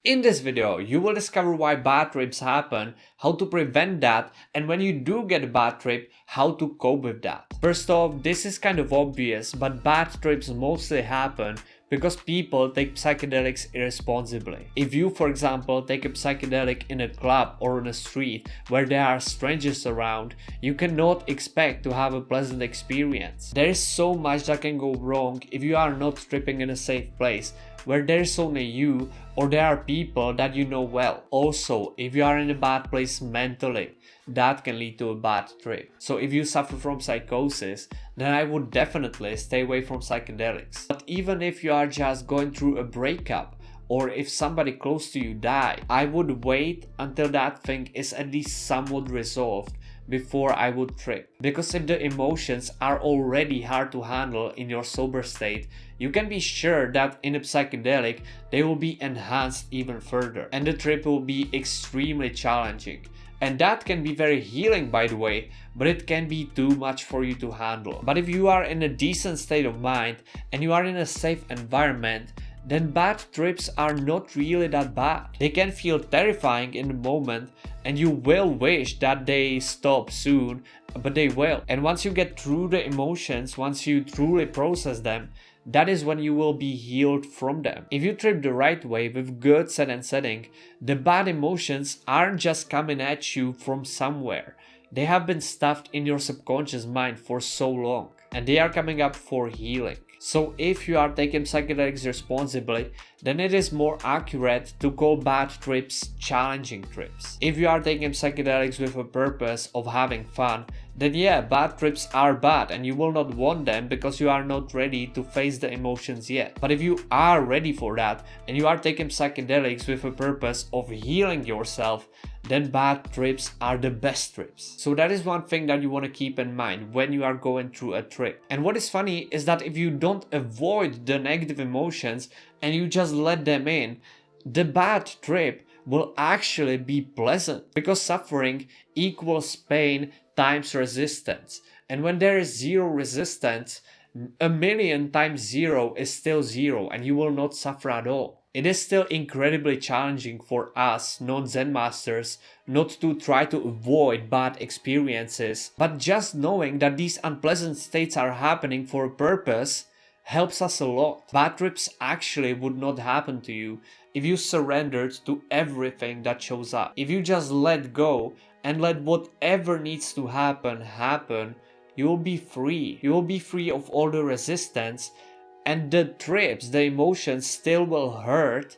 In this video, you will discover why bad trips happen, how to prevent that, and when you do get a bad trip, how to cope with that. First off, this is kind of obvious, but bad trips mostly happen because people take psychedelics irresponsibly. If you, for example, take a psychedelic in a club or on a street where there are strangers around, you cannot expect to have a pleasant experience. There is so much that can go wrong if you are not tripping in a safe place, where there is only you or there are people that you know well. Also, if you are in a bad place mentally, that can lead to a bad trip. So if you suffer from psychosis, then I would definitely stay away from psychedelics. But even if you are just going through a breakup, or if somebody close to you died, I would wait until that thing is at least somewhat resolved before I would trip. Because if the emotions are already hard to handle in your sober state, you can be sure that in a psychedelic they will be enhanced even further, and the trip will be extremely challenging. And that can be very healing, by the way, but it can be too much for you to handle. But if you are in a decent state of mind and you are in a safe environment, then bad trips are not really that bad. They can feel terrifying in the moment and you will wish that they stop soon, but they will. And once you get through the emotions, once you truly process them, that is when you will be healed from them. If you trip the right way with good set and setting, the bad emotions aren't just coming at you from somewhere. They have been stuffed in your subconscious mind for so long, and they are coming up for healing. So if you are taking psychedelics responsibly, then it is more accurate to call bad trips challenging trips. If you are taking psychedelics with a purpose of having fun, then yeah, bad trips are bad and you will not want them because you are not ready to face the emotions yet. But if you are ready for that and you are taking psychedelics with a purpose of healing yourself, then bad trips are the best trips. So that is one thing that you want to keep in mind when you are going through a trip. And what is funny is that if you don't avoid the negative emotions and you just let them in, the bad trip will actually be pleasant, because suffering equals pain times resistance. And when there is zero resistance, 1,000,000 times zero is still zero and you will not suffer at all. It is still incredibly challenging for us non-Zen masters not to try to avoid bad experiences, but just knowing that these unpleasant states are happening for a purpose helps us a lot. Bad trips actually would not happen to you if you surrendered to everything that shows up. If you just let go and let whatever needs to happen happen, you will be free. You will be free of all the resistance, and the trips, the emotions still will hurt,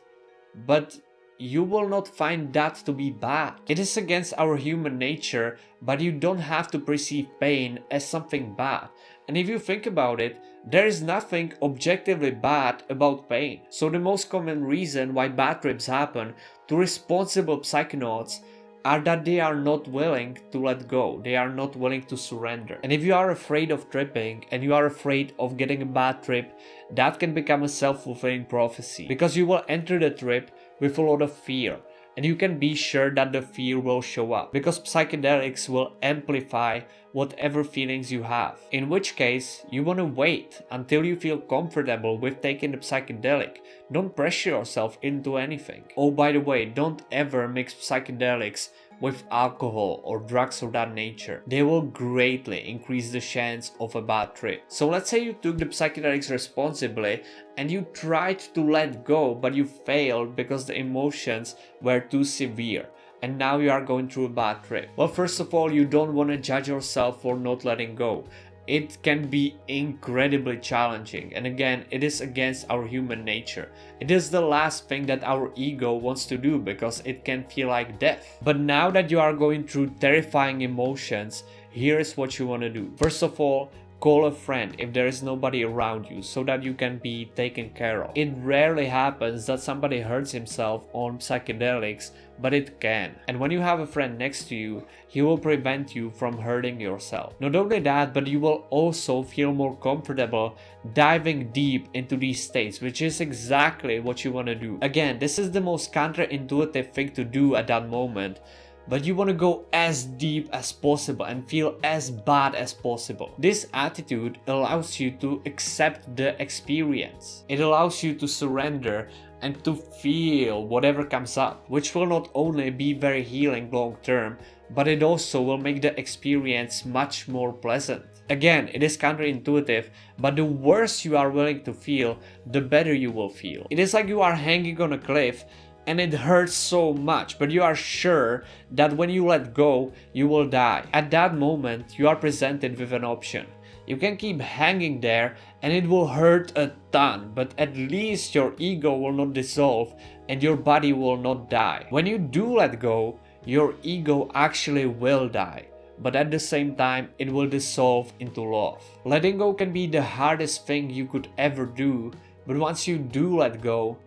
but you will not find that to be bad. It is against our human nature, but you don't have to perceive pain as something bad. And if you think about it, there is nothing objectively bad about pain. So the most common reason why bad trips happen to responsible psychonauts are that they are not willing to let go, they are not willing to surrender. And if you are afraid of tripping and you are afraid of getting a bad trip, that can become a self-fulfilling prophecy, because you will enter the trip with a lot of fear, and you can be sure that the fear will show up, because psychedelics will amplify whatever feelings you have. In which case, you want to wait until you feel comfortable with taking the psychedelic. Don't pressure yourself into anything. Oh, by the way, don't ever mix psychedelics with alcohol or drugs of that nature. They will greatly increase the chance of a bad trip. So let's say you took the psychedelics responsibly and you tried to let go, but you failed because the emotions were too severe, and now you are going through a bad trip. Well, first of all, you don't want to judge yourself for not letting go. It can be incredibly challenging, and again, it is against our human nature. It is the last thing that our ego wants to do because it can feel like death. But now that you are going through terrifying emotions, here is what you want to do. First of all, call a friend if there is nobody around you so that you can be taken care of. It rarely happens that somebody hurts himself on psychedelics, but it can. And when you have a friend next to you, he will prevent you from hurting yourself. Not only that, but you will also feel more comfortable diving deep into these states, which is exactly what you want to do. Again, this is the most counterintuitive thing to do at that moment, but you want to go as deep as possible and feel as bad as possible. This attitude allows you to accept the experience. It allows you to surrender and to feel whatever comes up, which will not only be very healing long term, but it also will make the experience much more pleasant. Again, it is counterintuitive, but the worse you are willing to feel, the better you will feel. It is like you are hanging on a cliff and it hurts so much, but you are sure that when you let go, you will die. At that moment, you are presented with an option. You can keep hanging there and it will hurt a ton, but at least your ego will not dissolve and your body will not die. When you do let go, your ego actually will die, but at the same time it will dissolve into love. Letting go can be the hardest thing you could ever do, but once you do let go,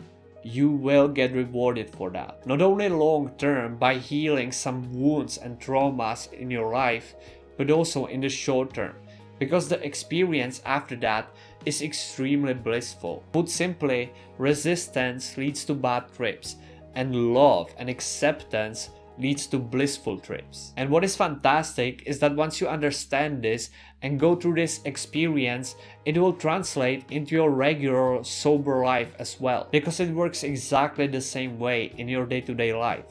you will get rewarded for that. Not only long term by healing some wounds and traumas in your life, but also in the short term, because the experience after that is extremely blissful. Put simply, resistance leads to bad trips, and love and acceptance leads to blissful trips. And what is fantastic is that once you understand this and go through this experience, it will translate into your regular sober life as well, because it works exactly the same way in your day-to-day life.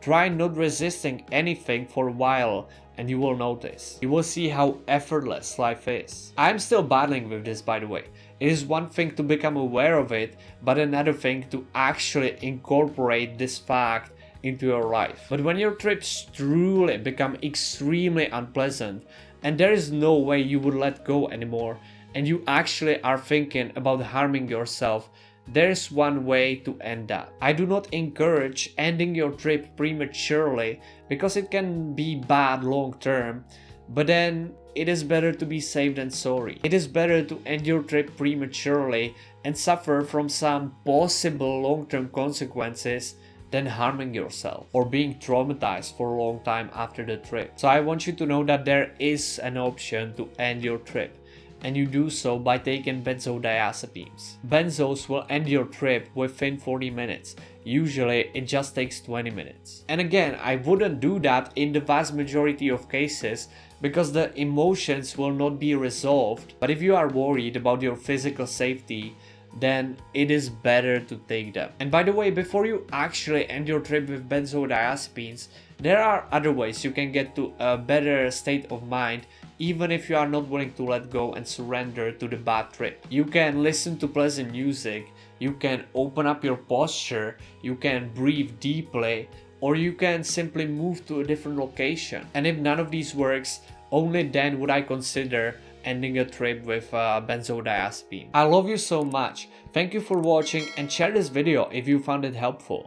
Try not resisting anything for a while and you will notice. You will see how effortless life is. I'm still battling with this, by the way. It is one thing to become aware of it, but another thing to actually incorporate this fact into your life. But when your trips truly become extremely unpleasant and there is no way you would let go anymore and you actually are thinking about harming yourself, there is one way to end that. I do not encourage ending your trip prematurely because it can be bad long term, but then it is better to be safe than sorry. It is better to end your trip prematurely and suffer from some possible long-term consequences than harming yourself or being traumatized for a long time after the trip. So I want you to know that there is an option to end your trip, and you do so by taking benzodiazepines. Benzos will end your trip within 40 minutes. Usually it just takes 20 minutes. And again, I wouldn't do that in the vast majority of cases because the emotions will not be resolved. But if you are worried about your physical safety, then it is better to take them. And by the way, before you actually end your trip with benzodiazepines, there are other ways you can get to a better state of mind even if you are not willing to let go and surrender to the bad trip. You can listen to pleasant music, you can open up your posture, you can breathe deeply, or you can simply move to a different location. And if none of these works, only then would I consider ending a trip with benzodiazepine. I love you so much. Thank you for watching and share this video if you found it helpful.